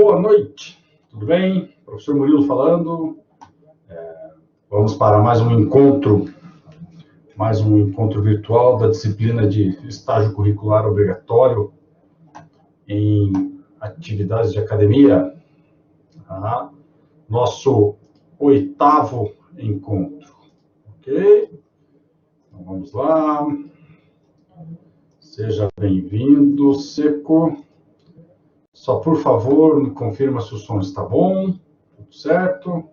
Boa noite, tudo bem? Professor Murilo falando. Vamos para mais um encontro virtual da disciplina de estágio curricular obrigatório em atividades de academia. Nosso 8º encontro, ok? Então vamos lá. Seja bem-vindo, Seco. Só, por favor, me confirma se o som está bom, tudo certo?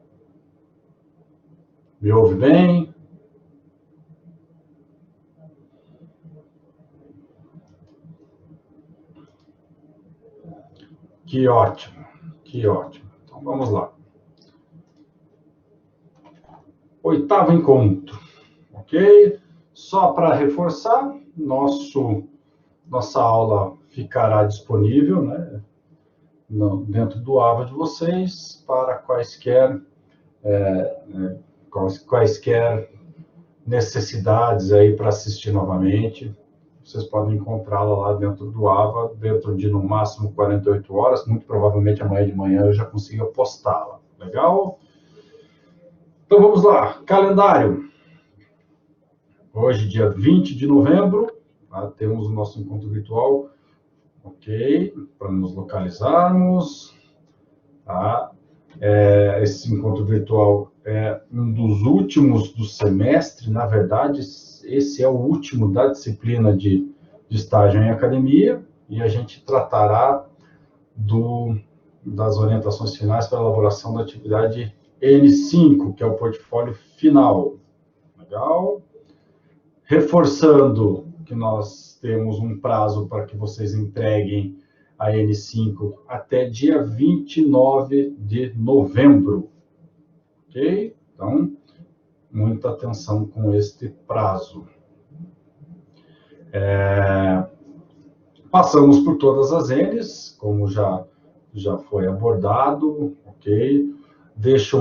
Me ouve bem? Que ótimo, que ótimo. Então, vamos lá. 8º encontro, ok? Só para reforçar, nossa aula ficará disponível, né, dentro do AVA de vocês para quaisquer necessidades aí para assistir novamente. Vocês podem encontrá-la lá dentro do AVA, dentro de no máximo 48 horas, muito provavelmente amanhã de manhã eu já consiga postá-la. Legal? Então vamos lá, calendário. Hoje, dia 20 de novembro, temos o nosso encontro virtual, ok? Para nos localizarmos. Esse encontro virtual é um dos últimos do semestre, na verdade, esse é o último da disciplina de estágio em academia, e a gente tratará das orientações finais para a elaboração da atividade N5, que é o portfólio final. Legal? Reforçando que nós temos um prazo para que vocês entreguem a N5 até dia 29 de novembro. Ok? Então, muita atenção com este prazo. Passamos por todas as Ns, como já foi abordado, ok? Deixo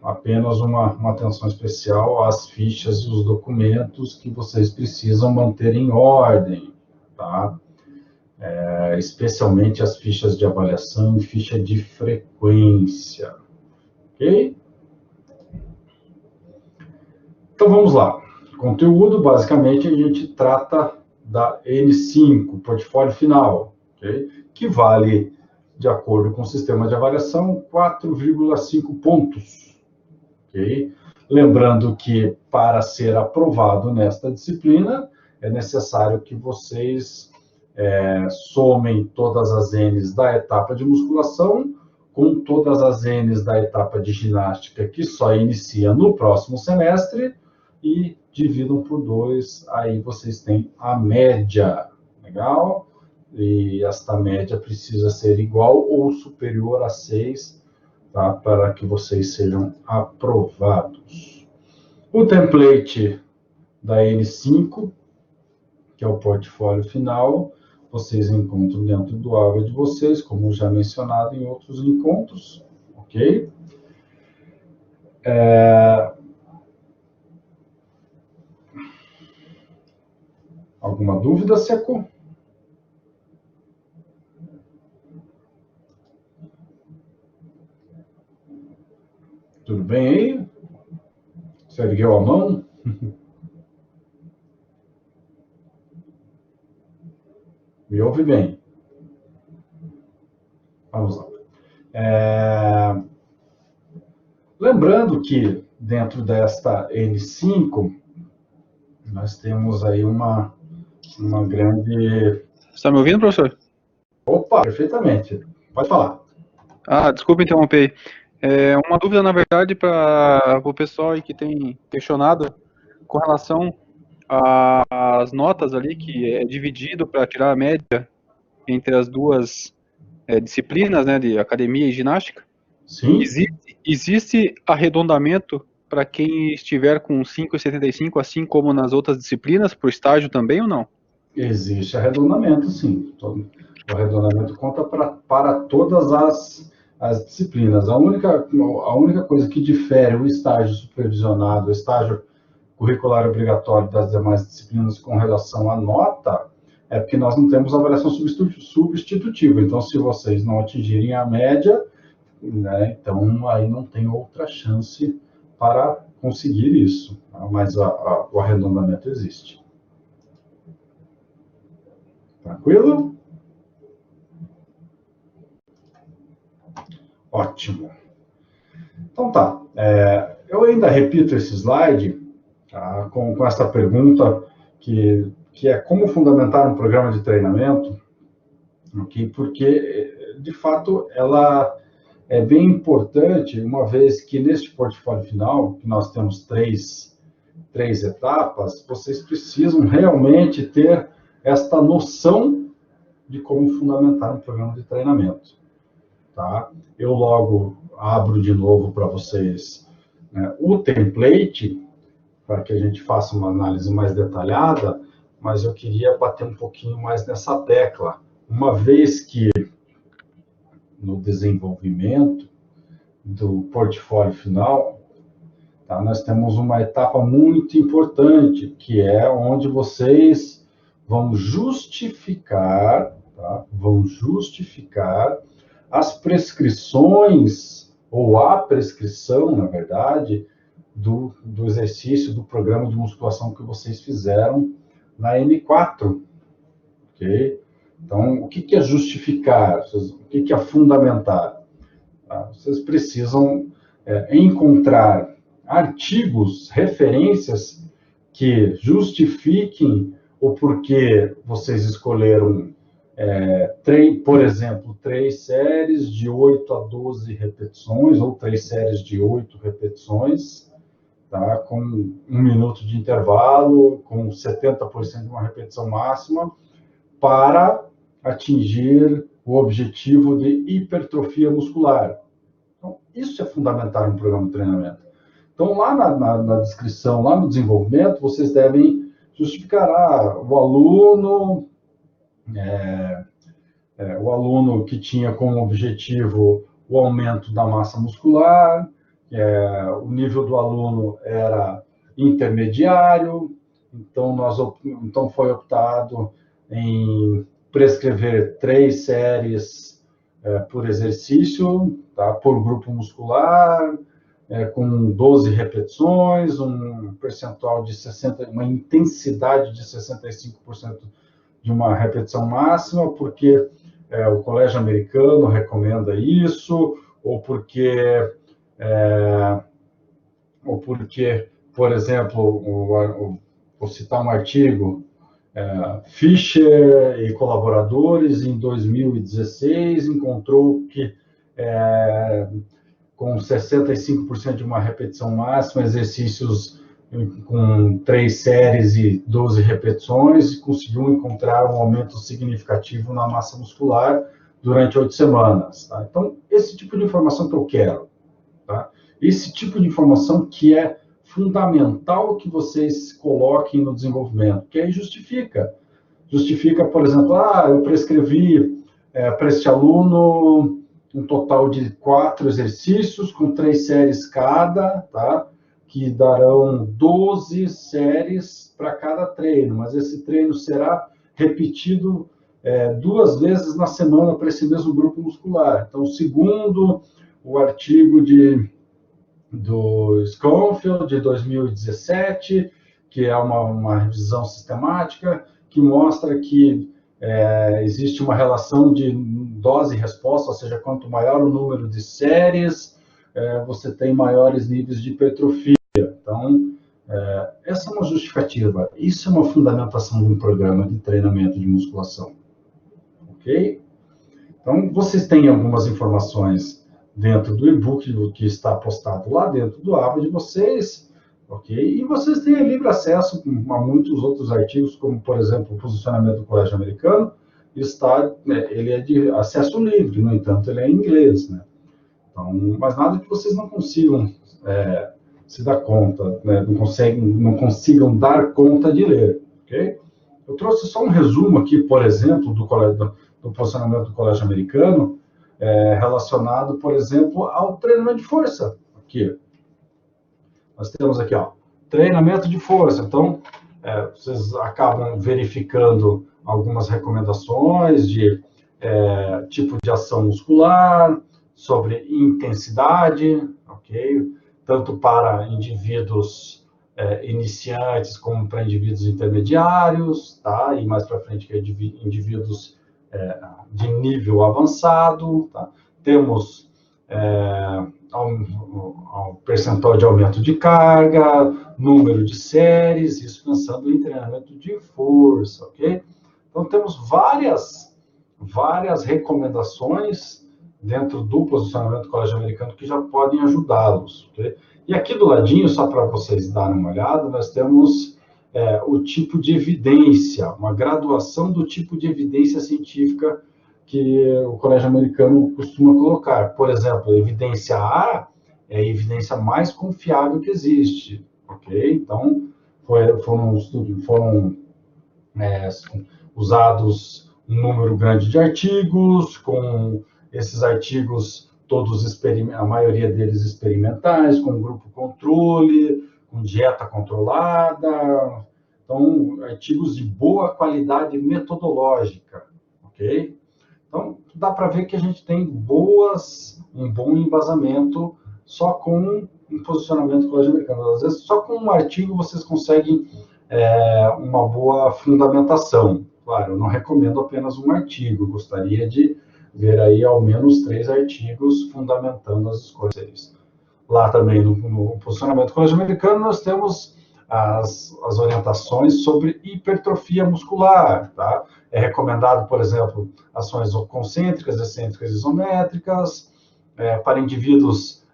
apenas uma atenção especial às fichas e os documentos que vocês precisam manter em ordem, tá? Especialmente as fichas de avaliação e ficha de frequência, ok? Então, vamos lá. Conteúdo, basicamente, a gente trata da N5, portfólio final, okay? Que vale, de acordo com o sistema de avaliação, 4,5 pontos. Okay? Lembrando que, para ser aprovado nesta disciplina, é necessário que vocês somem todas as N's da etapa de musculação com todas as N's da etapa de ginástica, que só inicia no próximo semestre, e dividam por 2, aí vocês têm a média, legal? E esta média precisa ser igual ou superior a 6, tá? Para que vocês sejam aprovados. O template da N5, que é o portfólio final, vocês encontram dentro do AVA de vocês, como já mencionado em outros encontros, ok? Alguma dúvida, Seco? Tudo bem aí? Você ergueu a mão? Me ouve bem? Vamos lá. Lembrando que dentro desta N5, nós temos aí uma grande... Você está me ouvindo, professor? Opa, perfeitamente. Pode falar. Desculpa interromper. Uma dúvida, na verdade, para o pessoal aí que tem questionado com relação às notas ali, que é dividido para tirar a média entre as duas disciplinas, né, de academia e ginástica. Sim. Existe arredondamento para quem estiver com 5,75, assim como nas outras disciplinas, por estágio também ou não? Existe arredondamento, sim. O arredondamento conta para todas as disciplinas. A única coisa que difere o estágio supervisionado, o estágio curricular obrigatório das demais disciplinas com relação à nota, é porque nós não temos avaliação substitutiva. Então, se vocês não atingirem a média, né, então aí não tem outra chance para conseguir isso, tá? Mas o arredondamento existe. Tranquilo? Ótimo. Então tá, eu ainda repito esse slide, tá, com essa pergunta que é como fundamentar um programa de treinamento, okay? Porque, de fato, ela é bem importante, uma vez que neste portfólio final, que nós temos três etapas, vocês precisam realmente ter esta noção de como fundamentar um programa de treinamento. Tá? Eu logo abro de novo para vocês, né, o template, para que a gente faça uma análise mais detalhada, mas eu queria bater um pouquinho mais nessa tecla, uma vez que no desenvolvimento do portfólio final, tá, nós temos uma etapa muito importante, que é onde vocês vão justificar, tá, vão justificar as prescrições, ou a prescrição, na verdade, do exercício do programa de musculação que vocês fizeram na M4, ok? Então, o que é justificar? O que é fundamentar? Tá? Vocês precisam encontrar artigos, referências que justifiquem o porquê vocês escolheram, por exemplo, 3 séries de 8 a 12 repetições, ou 3 séries de 8 repetições, tá? Com 1 minuto de intervalo, com 70% de uma repetição máxima, para atingir o objetivo de hipertrofia muscular. Então, isso é fundamental no programa de treinamento. Então, lá na descrição, lá no desenvolvimento, vocês devem justificar o aluno que tinha como objetivo o aumento da massa muscular, o nível do aluno era intermediário, então foi optado em prescrever 3 séries por exercício, tá, por grupo muscular, com 12 repetições, um percentual de 60%, uma intensidade de 65% de uma repetição máxima, porque o colégio americano recomenda isso, ou porque, por exemplo, vou citar um artigo, Fischer e colaboradores, em 2016, encontrou que com 65% de uma repetição máxima, exercícios com 3 séries e 12 repetições, conseguiu encontrar um aumento significativo na massa muscular durante 8 semanas. Tá? Então, esse tipo de informação que eu quero. Tá? Esse tipo de informação que é fundamental que vocês coloquem no desenvolvimento, que aí justifica. Justifica, por exemplo, eu prescrevi para este aluno um total de 4 exercícios, com 3 séries cada, tá? Que darão 12 séries para cada treino, mas esse treino será repetido 2 vezes na semana para esse mesmo grupo muscular. Então, segundo o artigo do Schoenfeld, de 2017, que é uma revisão sistemática, que mostra que existe uma relação de dose e resposta, ou seja, quanto maior o número de séries, você tem maiores níveis de hipertrofia. Então, essa é uma justificativa. Isso é uma fundamentação de um programa de treinamento de musculação. Ok? Então, vocês têm algumas informações dentro do e-book que está postado lá dentro do aba de vocês, ok? E vocês têm livre acesso a muitos outros artigos, como, por exemplo, o posicionamento do colégio americano, ele é de acesso livre, no entanto, ele é em inglês, né? Então, mas nada que vocês não consigam se dar conta, né? não consigam dar conta de ler, ok? Eu trouxe só um resumo aqui, por exemplo, do posicionamento do colégio americano, relacionado, por exemplo, ao treinamento de força. Aqui. Nós temos aqui, treinamento de força. Então, vocês acabam verificando algumas recomendações de tipo de ação muscular, sobre intensidade, ok? Tanto para indivíduos iniciantes como para indivíduos intermediários, tá? E mais para frente que indivíduos de nível avançado, tá? Temos um percentual de aumento de carga, número de séries, isso pensando em treinamento de força, ok? Então, temos várias recomendações dentro do posicionamento do Colégio Americano que já podem ajudá-los, ok? E aqui do ladinho, só para vocês darem uma olhada, nós temos o tipo de evidência, uma graduação do tipo de evidência científica que o Colégio Americano costuma colocar. Por exemplo, a evidência A é a evidência mais confiável que existe, ok? Então, foram usados um número grande de artigos, com esses artigos todos, a maioria deles experimentais, com grupo controle, com dieta controlada, então, artigos de boa qualidade metodológica, ok? Então, dá para ver que a gente tem um bom embasamento só com um posicionamento do Colégio Americano. Às vezes, só com um artigo vocês conseguem uma boa fundamentação. Claro, eu não recomendo apenas um artigo, gostaria de ver aí ao menos 3 artigos fundamentando as escolhas. Lá também no posicionamento do Colégio Americano nós temos as orientações sobre hipertrofia muscular, tá? É recomendado, por exemplo, ações concêntricas, excêntricas e isométricas, para indivíduos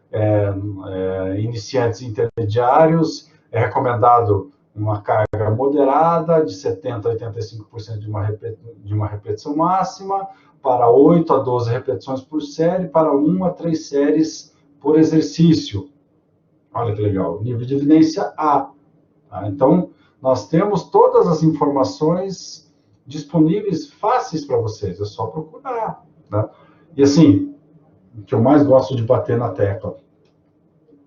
iniciantes e intermediários, é recomendado uma carga moderada de 70% a 85% de uma repetição máxima, para 8 a 12 repetições por série, para 1 a 3 séries por exercício. Olha que legal, nível de evidência A. Tá? Então, nós temos todas as informações disponíveis, fáceis para vocês, é só procurar. Tá? E assim, o que eu mais gosto de bater na tecla,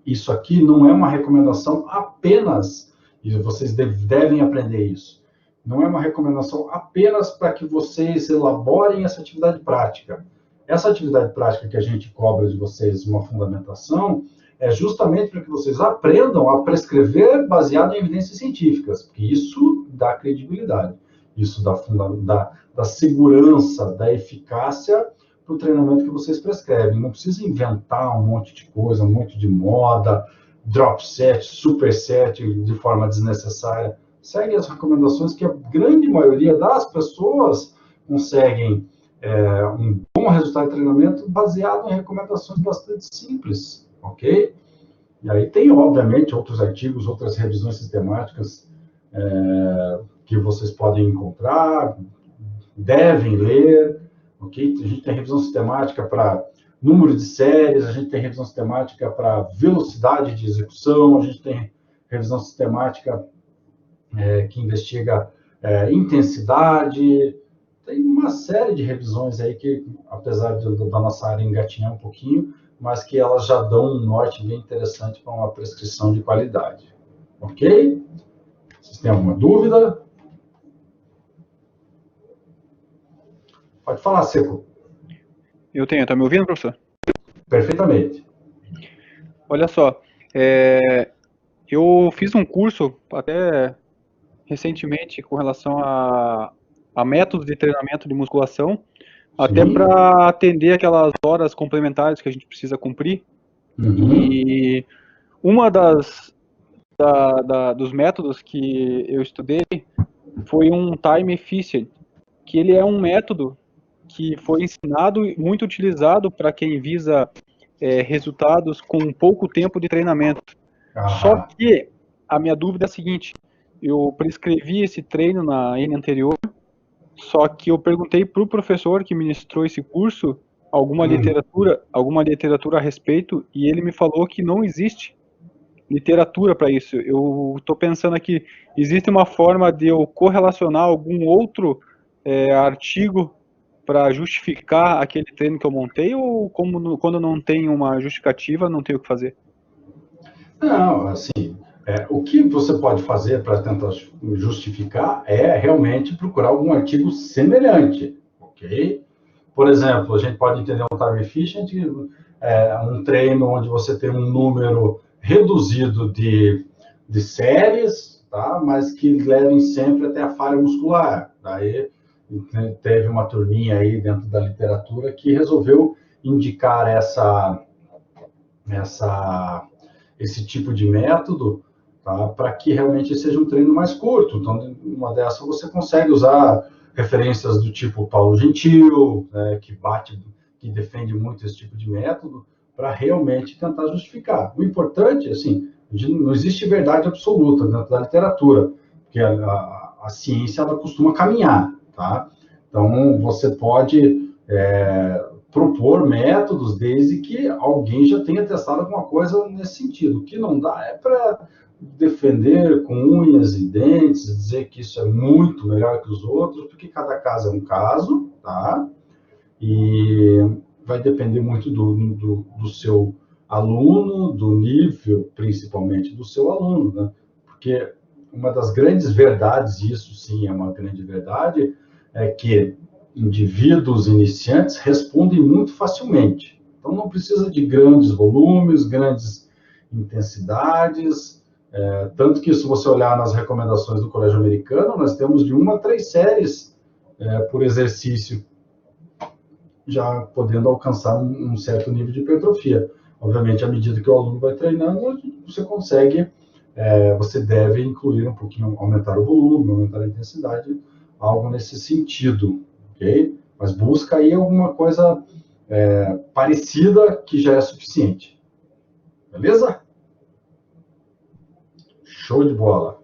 isso aqui não é uma recomendação apenas, e vocês devem aprender isso, não é uma recomendação apenas para que vocês elaborem essa atividade prática. Essa atividade prática que a gente cobra de vocês, uma fundamentação, é justamente para que vocês aprendam a prescrever baseado em evidências científicas, porque isso dá credibilidade, isso dá segurança, da eficácia para o treinamento que vocês prescrevem. Não precisa inventar um monte de coisa, um monte de moda, drop set, super set, de forma desnecessária. Segue as recomendações que a grande maioria das pessoas conseguem um bom resultado de treinamento baseado em recomendações bastante simples, ok? E aí tem, obviamente, outros artigos, outras revisões sistemáticas que vocês podem encontrar, devem ler, ok? A gente tem revisão sistemática para número de séries, a gente tem revisão sistemática para velocidade de execução, a gente tem revisão sistemática que investiga intensidade. Tem uma série de revisões aí que, apesar da nossa área engatinhar um pouquinho, mas que elas já dão um norte bem interessante para uma prescrição de qualidade. Ok? Vocês têm alguma dúvida? Pode falar, Seco. Eu tenho, tá me ouvindo, professor? Perfeitamente. Olha só, eu fiz um curso até recentemente com relação a métodos de treinamento de musculação, até para atender aquelas horas complementares que a gente precisa cumprir. Uhum. E uma dos métodos que eu estudei foi um time efficient, que ele é um método que foi ensinado e muito utilizado para quem visa resultados com pouco tempo de treinamento. Só que a minha dúvida é a seguinte: eu prescrevi esse treino na N anterior, só que eu perguntei para o professor que ministrou esse curso alguma literatura a respeito, e ele me falou que não existe literatura para isso. Eu estou pensando aqui, existe uma forma de eu correlacionar algum outro artigo para justificar aquele treino que eu montei, ou quando não tem uma justificativa, não tem o que fazer? Não, assim, O que você pode fazer para tentar justificar é realmente procurar algum artigo semelhante, ok? Por exemplo, a gente pode entender um time efficient, um treino onde você tem um número reduzido de séries, tá? Mas que levem sempre até a falha muscular. Daí teve uma turminha aí dentro da literatura que resolveu indicar esse tipo de método, tá? Para que realmente seja um treino mais curto. Então, uma dessas você consegue usar referências do tipo Paulo Gentil, né, que defende muito esse tipo de método, para realmente tentar justificar. O importante, assim, não existe verdade absoluta dentro da literatura, porque a ciência ela costuma caminhar, tá? Então, você pode propor métodos desde que alguém já tenha testado alguma coisa nesse sentido. O que não dá é para defender com unhas e dentes, dizer que isso é muito melhor que os outros, porque cada caso é um caso, tá? E vai depender muito do seu aluno, do nível, principalmente, do seu aluno, né? Porque uma das grandes verdades, isso sim é uma grande verdade, é que indivíduos iniciantes respondem muito facilmente. Então, não precisa de grandes volumes, grandes intensidades, tanto que se você olhar nas recomendações do Colégio Americano, nós temos de 1 a 3 séries por exercício, já podendo alcançar um certo nível de hipertrofia. Obviamente, à medida que o aluno vai treinando, você deve incluir um pouquinho, aumentar o volume, aumentar a intensidade, algo nesse sentido, ok? Mas busca aí alguma coisa parecida que já é suficiente. Beleza? Show de bola.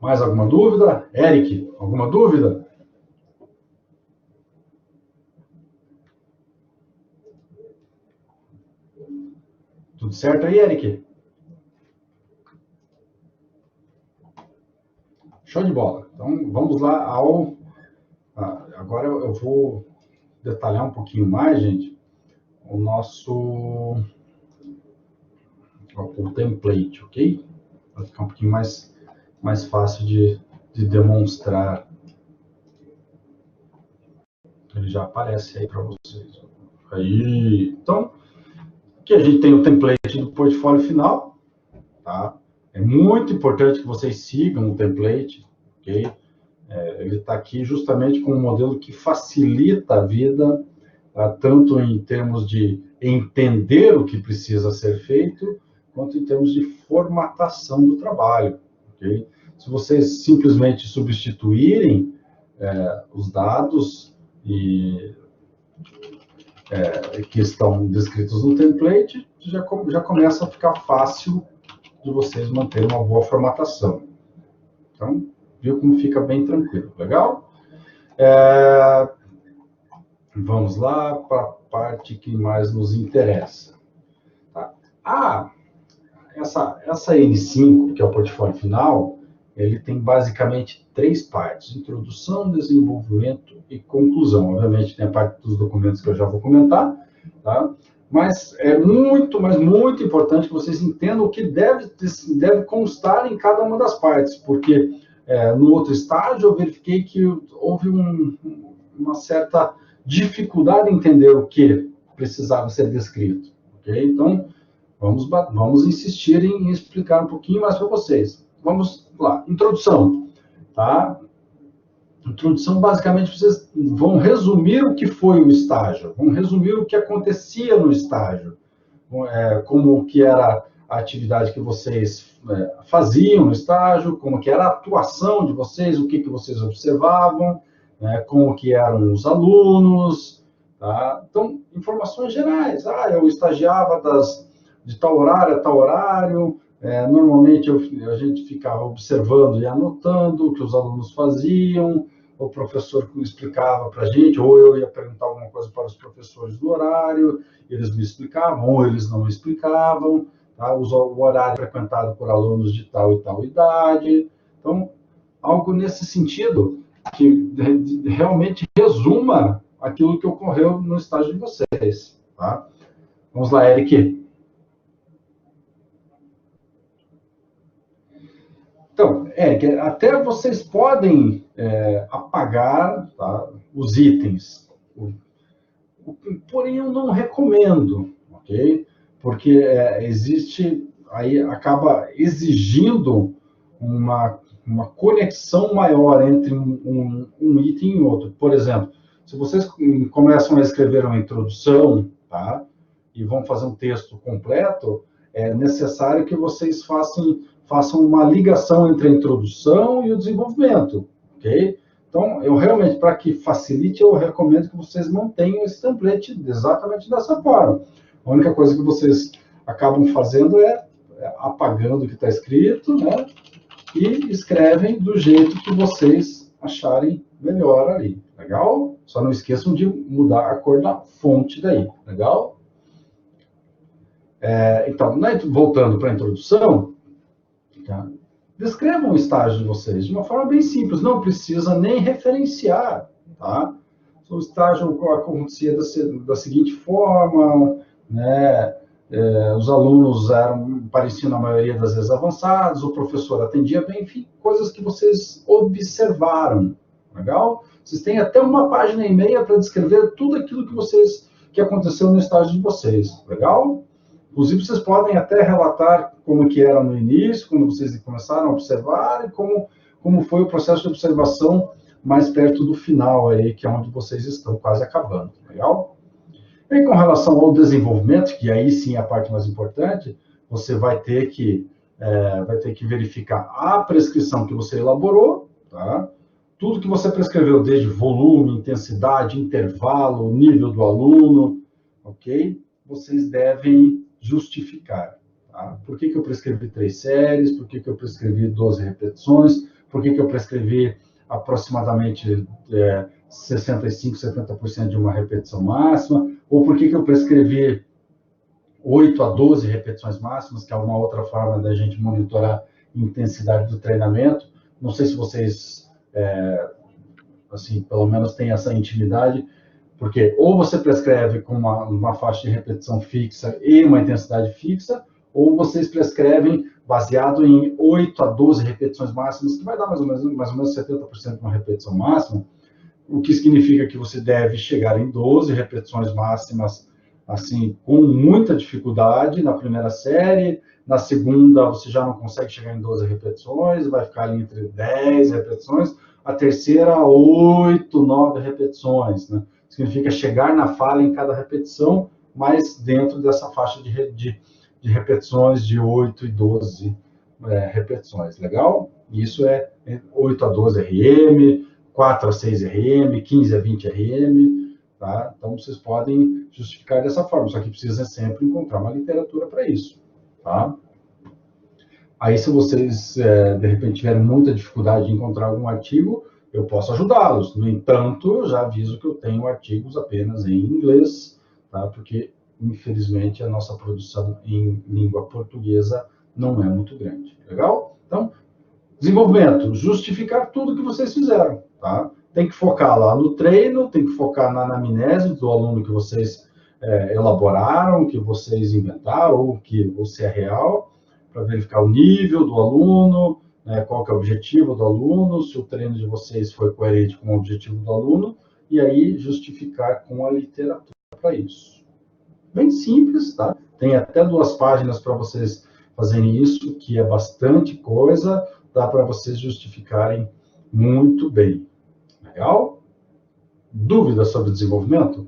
Mais alguma dúvida? Eric, alguma dúvida? Tudo certo aí, Eric? Show de bola. Então, vamos lá agora eu vou detalhar um pouquinho mais, gente, o template, ok? Vai ficar um pouquinho mais fácil de demonstrar. Ele já aparece aí para vocês. Aí, então, aqui a gente tem o template do portfólio final, tá? É muito importante que vocês sigam o template, ok? Ele está aqui justamente com um modelo que facilita a vida, tá? Tanto em termos de entender o que precisa ser feito, quanto em termos de formatação do trabalho, ok? Se vocês simplesmente substituírem os dados que estão descritos no template, já começa a ficar fácil de vocês manterem uma boa formatação. Então, viu como fica bem tranquilo, legal? Vamos lá para a parte que mais nos interessa. Tá? Essa N5, que é o portfólio final, ele tem basicamente 3 partes: introdução, desenvolvimento e conclusão. Obviamente tem a parte dos documentos que eu já vou comentar, tá? Mas é muito importante que vocês entendam o que deve constar em cada uma das partes, porque no outro estágio eu verifiquei que houve uma certa dificuldade em entender o que precisava ser descrito, ok? Então, vamos insistir em explicar um pouquinho mais para vocês. Vamos lá, introdução, tá? Introdução, basicamente, vocês vão resumir o que foi o estágio, vão resumir o que acontecia no estágio, como que era a atividade que vocês faziam no estágio, como que era a atuação de vocês, o que vocês observavam, como que eram os alunos, tá? Então, informações gerais. Eu estagiava de tal horário a tal horário, normalmente a gente ficava observando e anotando o que os alunos faziam, o professor explicava para a gente, ou eu ia perguntar alguma coisa para os professores do horário, eles me explicavam, ou eles não me explicavam, tá? O horário frequentado por alunos de tal e tal idade. Então, algo nesse sentido, que realmente resuma aquilo que ocorreu no estágio de vocês. Tá? Vamos lá, Eric. Até vocês podem apagar, tá, os itens, porém eu não recomendo, ok? Porque aí acaba exigindo uma conexão maior entre um item e outro. Por exemplo, se vocês começam a escrever uma introdução, tá, e vão fazer um texto completo, é necessário que vocês façam uma ligação entre a introdução e o desenvolvimento, ok? Então, eu realmente, para que facilite, eu recomendo que vocês mantenham esse template exatamente dessa forma. A única coisa que vocês acabam fazendo é apagando o que está escrito, né? E escrevem do jeito que vocês acharem melhor ali, legal? Só não esqueçam de mudar a cor da fonte daí, legal? Então, voltando para a introdução, tá? Descrevam o estágio de vocês de uma forma bem simples, não precisa nem referenciar, tá? O estágio acontecia da seguinte forma, né? Os alunos pareciam, na maioria das vezes, avançados, o professor atendia bem, enfim, coisas que vocês observaram, legal? Vocês têm até uma página e meia para descrever tudo aquilo que aconteceu no estágio de vocês, legal? Inclusive, vocês podem até relatar como que era no início, quando vocês começaram a observar, e como foi o processo de observação mais perto do final, aí, que é onde vocês estão quase acabando, legal? E com relação ao desenvolvimento, que aí sim é a parte mais importante, você vai ter que verificar a prescrição que você elaborou, tá? Tudo que você prescreveu, desde volume, intensidade, intervalo, nível do aluno, ok? Vocês devem justificar. Tá? Por que eu prescrevi 3 séries? Por que eu prescrevi 12 repetições? Por que eu prescrevi aproximadamente 65%, 70% de uma repetição máxima? Ou por que eu prescrevi 8 a 12 repetições máximas, que é uma outra forma da gente monitorar a intensidade do treinamento? Não sei se vocês, assim, pelo menos têm essa intimidade, porque ou você prescreve com uma faixa de repetição fixa e uma intensidade fixa, ou vocês prescrevem baseado em 8 a 12 repetições máximas, que vai dar mais ou menos 70% de uma repetição máxima, o que significa que você deve chegar em 12 repetições máximas, assim, com muita dificuldade na primeira série. Na segunda, você já não consegue chegar em 12 repetições, vai ficar ali entre 10 repetições. A terceira, 8, 9 repetições, né? Significa chegar na falha em cada repetição, mas dentro dessa faixa de repetições de 8 e 12 repetições, legal? Isso é 8 a 12 RM, 4 a 6 RM, 15 a 20 RM, tá? Então, vocês podem justificar dessa forma, só que precisa sempre encontrar uma literatura para isso, tá? Aí, se vocês, de repente, tiverem muita dificuldade de encontrar algum artigo, eu posso ajudá-los. No entanto, eu já aviso que eu tenho artigos apenas em inglês, tá? Porque, infelizmente, a nossa produção em língua portuguesa não é muito grande, legal? Então, desenvolvimento, justificar tudo que vocês fizeram, tá? Tem que focar lá no treino, tem que focar na anamnese do aluno que vocês elaboraram, que vocês inventaram, ou se é real, para verificar o nível do aluno, né, qual que é o objetivo do aluno, se o treino de vocês foi coerente com o objetivo do aluno, e aí justificar com a literatura para isso. Bem simples, tá? Tem até 2 páginas para vocês fazerem isso, que é bastante coisa, dá para vocês justificarem muito bem. Legal? Dúvidas sobre desenvolvimento?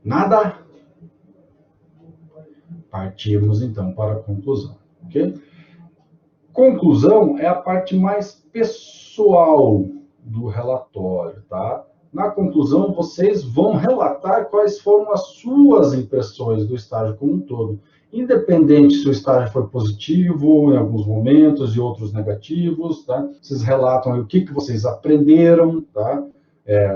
Nada? Partimos, então, para a conclusão, ok? Conclusão é a parte mais pessoal do relatório, tá? Na conclusão, vocês vão relatar quais foram as suas impressões do estágio como um todo. Independente se o estágio foi positivo em alguns momentos e outros negativos, tá? Vocês relatam aí o que vocês aprenderam, tá?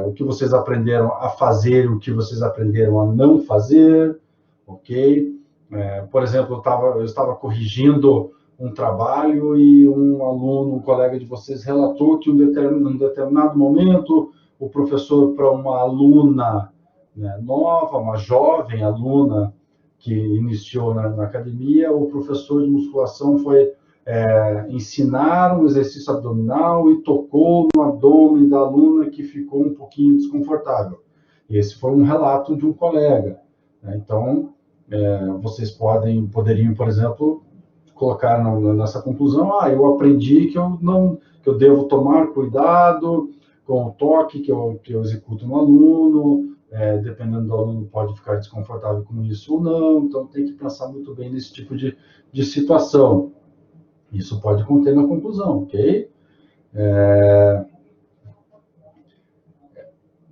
O que vocês aprenderam a fazer, o que vocês aprenderam a não fazer, ok? Por exemplo, eu estava corrigindo um trabalho e um aluno, um colega de vocês, relatou que em um determinado momento o professor, para uma aluna, né, nova, uma jovem aluna, que iniciou na academia, o professor de musculação foi ensinar um exercício abdominal e tocou no abdômen da aluna que ficou um pouquinho desconfortável. Esse foi um relato de um colega, né? Então, vocês poderiam, por exemplo, colocar nessa conclusão, eu aprendi que eu devo tomar cuidado com o toque que eu executo no aluno, dependendo do aluno pode ficar desconfortável com isso ou não, então tem que pensar muito bem nesse tipo de situação. Isso pode conter na conclusão, ok?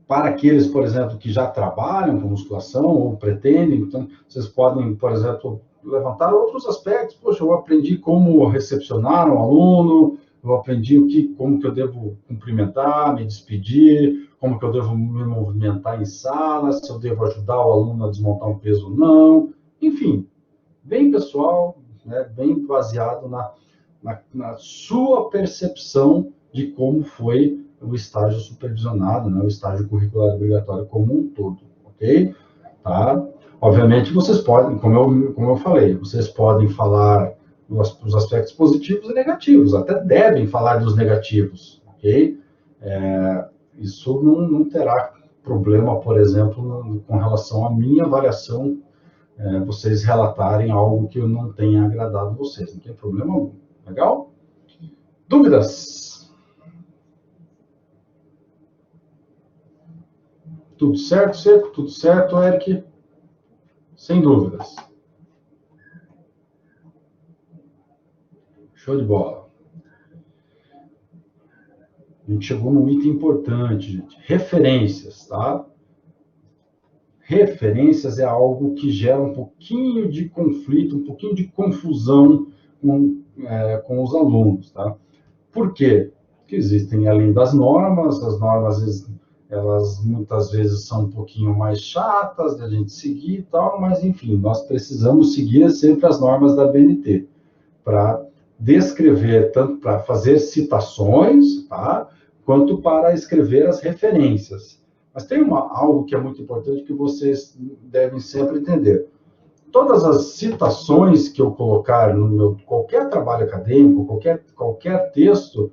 Para aqueles, por exemplo, que já trabalham com musculação ou pretendem, então, vocês podem, por exemplo, levantar outros aspectos. Poxa, eu aprendi como recepcionar um aluno, eu aprendi como que eu devo cumprimentar, me despedir, como que eu devo me movimentar em sala, se eu devo ajudar o aluno a desmontar um peso ou não. Enfim, bem pessoal, né, bem baseado na sua percepção de como foi o estágio supervisionado, né, o estágio curricular obrigatório como um todo, ok? Tá? Obviamente, vocês podem, como eu falei, vocês podem falar dos aspectos positivos e negativos, até devem falar dos negativos, ok? Isso não terá problema, por exemplo, com relação à minha avaliação, vocês relatarem algo que eu não tenha agradado vocês, não tem problema algum, legal? Dúvidas? Tudo certo, Seco? Tudo certo, Eric? Sem dúvidas. Show de bola. A gente chegou num item importante, gente. Referências, tá? Referências é algo que gera um pouquinho de conflito, um pouquinho de confusão com os alunos, tá? Por quê? Porque existem, além das normas, as normas, elas muitas vezes são um pouquinho mais chatas da gente seguir e tal, mas enfim, nós precisamos seguir sempre as normas da BNT para descrever, tanto para fazer citações, tá? Quanto para escrever as referências. Mas tem algo que é muito importante que vocês devem sempre entender. Todas as citações que eu colocar no meu qualquer trabalho acadêmico, qualquer texto,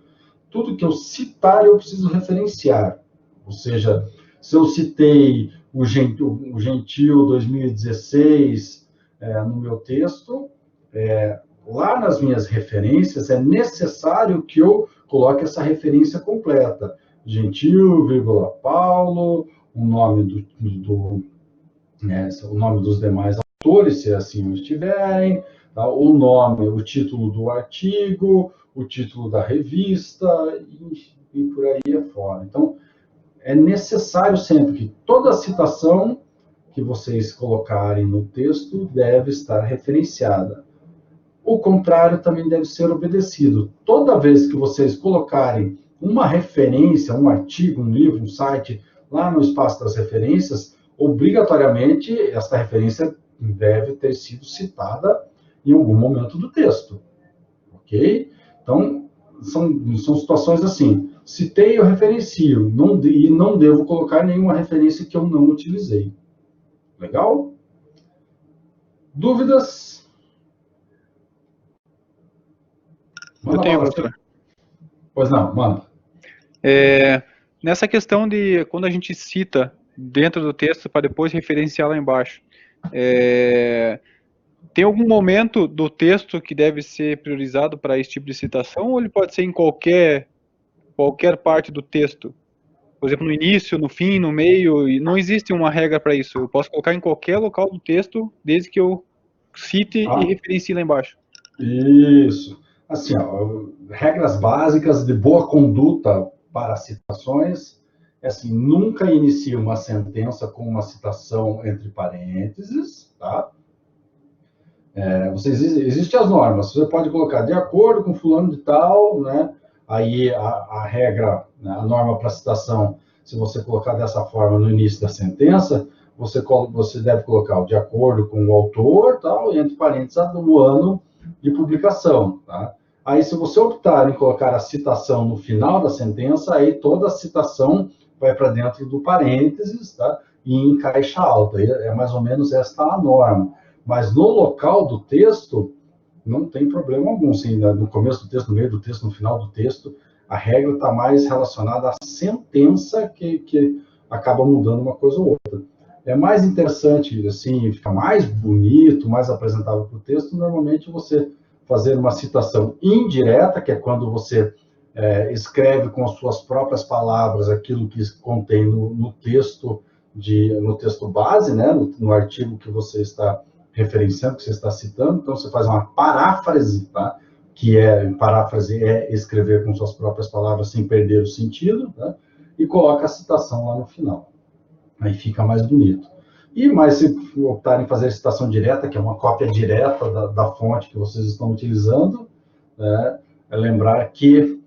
tudo que eu citar eu preciso referenciar. Ou seja, se eu citei o Gentil 2016 no meu texto, lá nas minhas referências é necessário que eu coloque essa referência completa. Gentil, Paulo, o nome o nome dos demais autores, se assim estiverem, tá? O nome, o título do artigo, o título da revista e por aí afora. Então, é necessário sempre que toda citação que vocês colocarem no texto deve estar referenciada. O contrário também deve ser obedecido. Toda vez que vocês colocarem uma referência, um artigo, um livro, um site, lá no espaço das referências, obrigatoriamente esta referência deve ter sido citada em algum momento do texto. Ok? Então, são situações assim. Citei, eu referencio, e não devo colocar nenhuma referência que eu não utilizei. Legal? Dúvidas? Eu tenho, professor. Pois não, manda. Nessa questão de quando a gente cita dentro do texto para depois referenciar lá embaixo, tem algum momento do texto que deve ser priorizado para esse tipo de citação ou ele pode ser em qualquer parte do texto? Por exemplo, no início, no fim, no meio, e não existe uma regra para isso. Eu posso colocar em qualquer local do texto, desde que eu cite e referencie lá embaixo. Isso. Assim, regras básicas de boa conduta para citações é assim, nunca inicie uma sentença com uma citação entre parênteses, tá? Existem as normas, você pode colocar de acordo com fulano de tal, né? Aí a regra, né, a norma para citação, se você colocar dessa forma no início da sentença, você deve colocar o de acordo com o autor, tal, e entre parênteses o ano de publicação, tá? Aí, se você optar em colocar a citação no final da sentença, aí toda a citação vai para dentro do parênteses, tá? E em caixa alta. É mais ou menos esta a norma. Mas no local do texto, não tem problema algum. Sim, no começo do texto, no meio do texto, no final do texto, a regra está mais relacionada à sentença que acaba mudando uma coisa ou outra. É mais interessante, assim, fica mais bonito, mais apresentável para o texto, normalmente você fazer uma citação indireta, que é quando você escreve com as suas próprias palavras aquilo que contém no texto base, né, no artigo que você está referenciando, que você está citando. Então você faz uma paráfrase, tá? Paráfrase é escrever com suas próprias palavras sem perder o sentido, tá? E coloca a citação lá no final. Aí fica mais bonito. Mas se optarem em fazer a citação direta, que é uma cópia direta da fonte que vocês estão utilizando, né, é lembrar que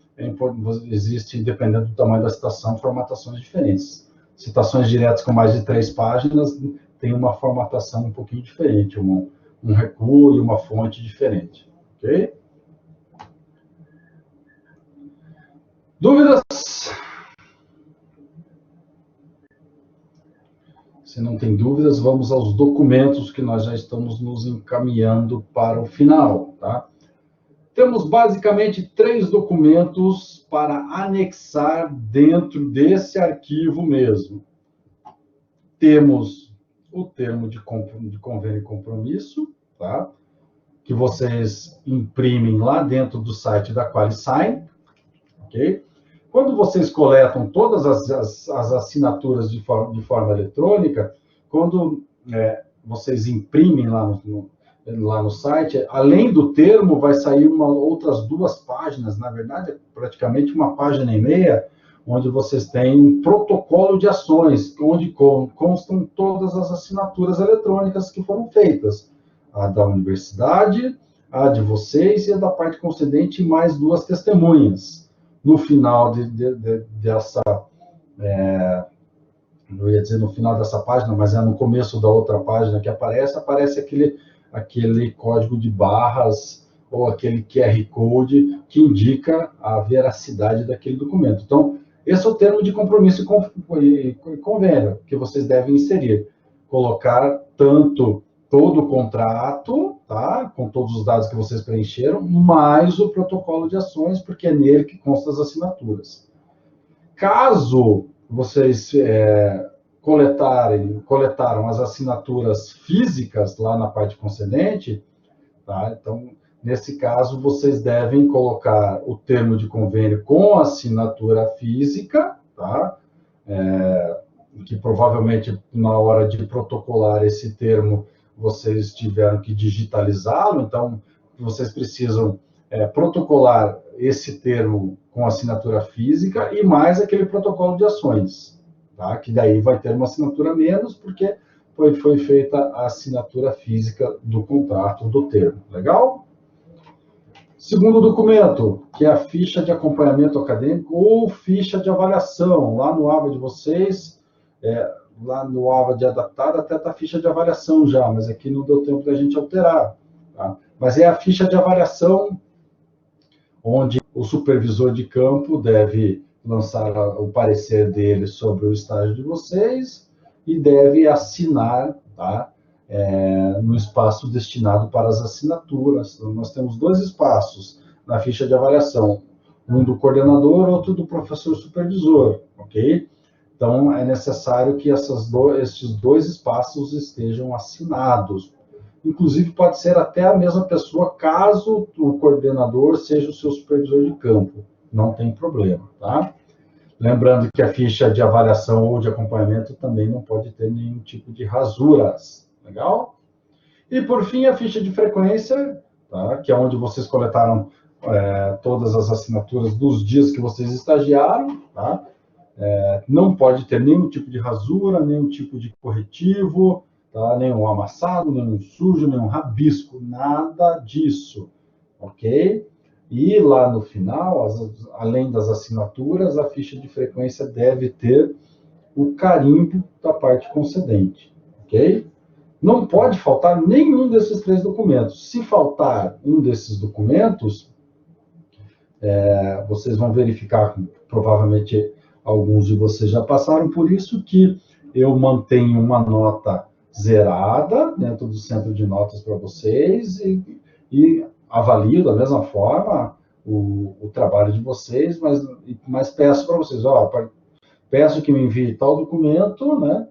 existe, dependendo do tamanho da citação, formatações diferentes. Citações diretas com mais de 3 páginas têm uma formatação um pouquinho diferente, um recuo e uma fonte diferente. Ok? Dúvidas? Se não tem dúvidas, vamos aos documentos que nós já estamos nos encaminhando para o final, tá? Temos basicamente 3 documentos para anexar dentro desse arquivo mesmo. Temos o termo de convênio e compromisso, tá? Que vocês imprimem lá dentro do site da QualiSign, ok? Quando vocês coletam todas as assinaturas de forma eletrônica, quando vocês imprimem lá no site, além do termo, vai sair outras 2 páginas, na verdade, praticamente uma página e meia, onde vocês têm um protocolo de ações, onde constam todas as assinaturas eletrônicas que foram feitas. A da universidade, a de vocês e a da parte concedente, mais 2 testemunhas. No final dessa... não ia dizer no final dessa página, mas é no começo da outra página que aparece aquele código de barras ou aquele QR Code que indica a veracidade daquele documento. Então, esse é o termo de compromisso e convênio que vocês devem inserir. Colocar tanto todo o contrato, tá, com todos os dados que vocês preencheram, mais o protocolo de ações, porque é nele que constam as assinaturas. Caso vocês coletaram as assinaturas físicas lá na parte concedente, tá? Então, nesse caso, vocês devem colocar o termo de convênio com assinatura física, tá? Que provavelmente, na hora de protocolar esse termo, vocês tiveram que digitalizá-lo, então, vocês precisam protocolar esse termo com assinatura física e mais aquele protocolo de ações, tá? Que daí vai ter uma assinatura menos, porque foi feita a assinatura física do contrato, do termo. Legal? Segundo documento, que é a ficha de acompanhamento acadêmico ou ficha de avaliação. Lá no AVA de vocês, lá no AVA de adaptado, até está a ficha de avaliação já, mas aqui não deu tempo da gente alterar. Tá? Mas é a ficha de avaliação onde o supervisor de campo deve lançar o parecer dele sobre o estágio de vocês e deve assinar, tá? No espaço destinado para as assinaturas. Então, nós temos 2 espaços na ficha de avaliação, um do coordenador, outro do professor supervisor, ok? Então, é necessário que esses 2 espaços estejam assinados. Inclusive, pode ser até a mesma pessoa, caso o coordenador seja o seu supervisor de campo. Não tem problema, tá? Lembrando que a ficha de avaliação ou de acompanhamento também não pode ter nenhum tipo de rasuras. Legal? E, por fim, a ficha de frequência, tá? Que é onde vocês coletaram todas as assinaturas dos dias que vocês estagiaram, tá? Não pode ter nenhum tipo de rasura, nenhum tipo de corretivo, tá? Nenhum amassado, nenhum sujo, nenhum rabisco, nada disso, ok? E lá no final, além das assinaturas, a ficha de frequência deve ter o carimbo da parte concedente, ok? Não pode faltar nenhum desses 3 documentos. Se faltar um desses documentos, vocês vão verificar, provavelmente alguns de vocês já passaram por isso, que eu mantenho uma nota zerada dentro do centro de notas para vocês e avalio da mesma forma o trabalho de vocês, mas peço para vocês, peço que me envie tal documento, né?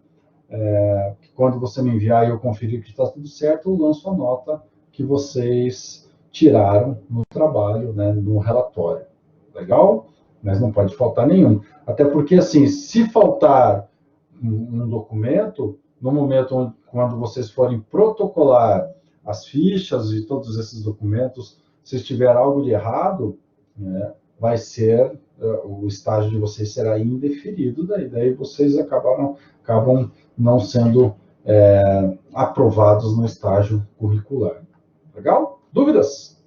Quando você me enviar e eu conferir que está tudo certo, eu lanço a nota que vocês tiraram no trabalho, né, no relatório. Legal? Mas não pode faltar nenhum. Até porque, assim, se faltar um documento, no momento quando vocês forem protocolar as fichas e todos esses documentos, se tiver algo de errado, né, vai ser, o estágio de vocês será indeferido, daí vocês acabam não sendo aprovados no estágio curricular. Legal? Dúvidas?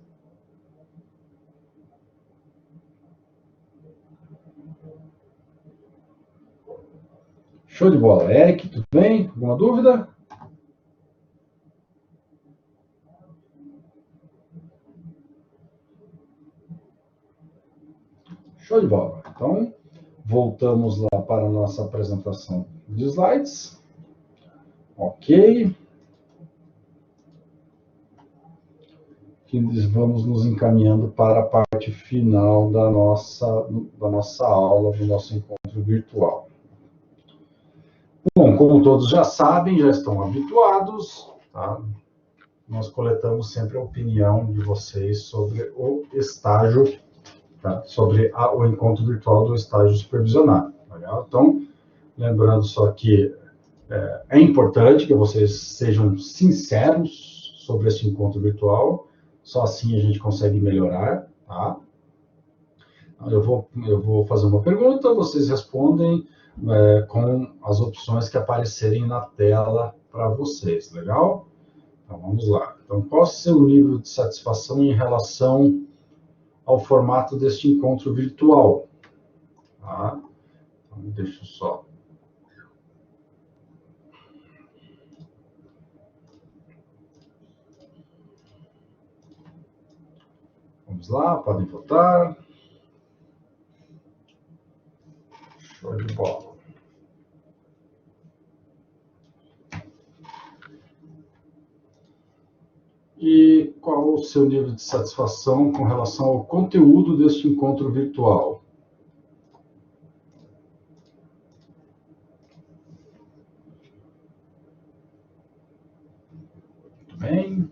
Show de bola. Eric, tudo bem? Alguma dúvida? Show de bola. Então, voltamos lá para a nossa apresentação de slides. Ok. Vamos nos encaminhando para a parte final da nossa aula, do nosso encontro virtual. Bom, como todos já sabem, já estão habituados, tá? Nós coletamos sempre a opinião de vocês sobre o estágio, tá? Sobre o encontro virtual do estágio supervisionado. Legal? Então, lembrando só que é importante que vocês sejam sinceros sobre esse encontro virtual, só assim a gente consegue melhorar, tá? Eu vou fazer uma pergunta, vocês respondem com as opções que aparecerem na tela para vocês, legal? Então, vamos lá. Então, qual é o seu nível de satisfação em relação ao formato deste encontro virtual? Tá? Então, deixa eu só... Vamos lá, podem votar. Show de bola. E qual o seu nível de satisfação com relação ao conteúdo deste encontro virtual? Muito bem.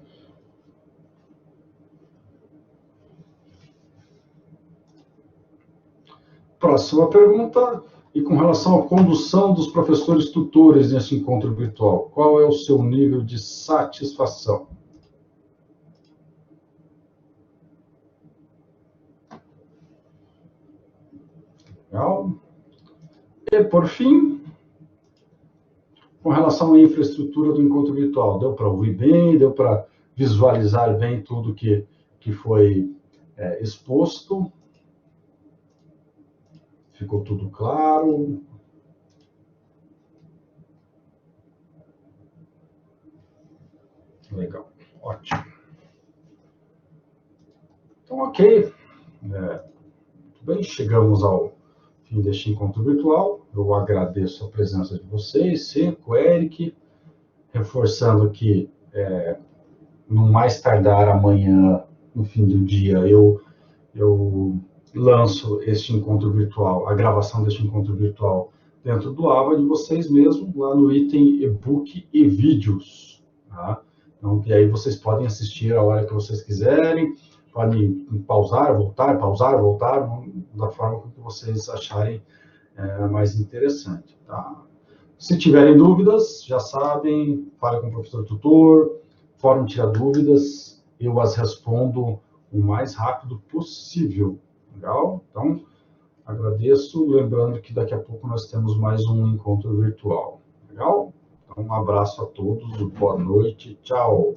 Próxima pergunta. E com relação à condução dos professores tutores nesse encontro virtual, qual é o seu nível de satisfação? Legal. E, por fim, com relação à infraestrutura do encontro virtual, deu para ouvir bem, deu para visualizar bem tudo que foi exposto? Ficou tudo claro? Legal, ótimo. Então, ok. Muito bem, chegamos ao fim deste encontro virtual. Eu agradeço a presença de vocês, Seco, Eric, reforçando que no mais tardar amanhã, no fim do dia, eu lanço este encontro virtual, a gravação deste encontro virtual dentro do Ava de vocês mesmos, lá no item e-book e vídeos. Tá? Então, e aí vocês podem assistir a hora que vocês quiserem, podem pausar, voltar, da forma que vocês acharem mais interessante. Tá? Se tiverem dúvidas, já sabem, fale com o professor tutor, Fórum Tira Dúvidas, eu as respondo o mais rápido possível. Legal? Então, agradeço, lembrando que daqui a pouco nós temos mais um encontro virtual. Legal? Então, um abraço a todos, boa noite, tchau!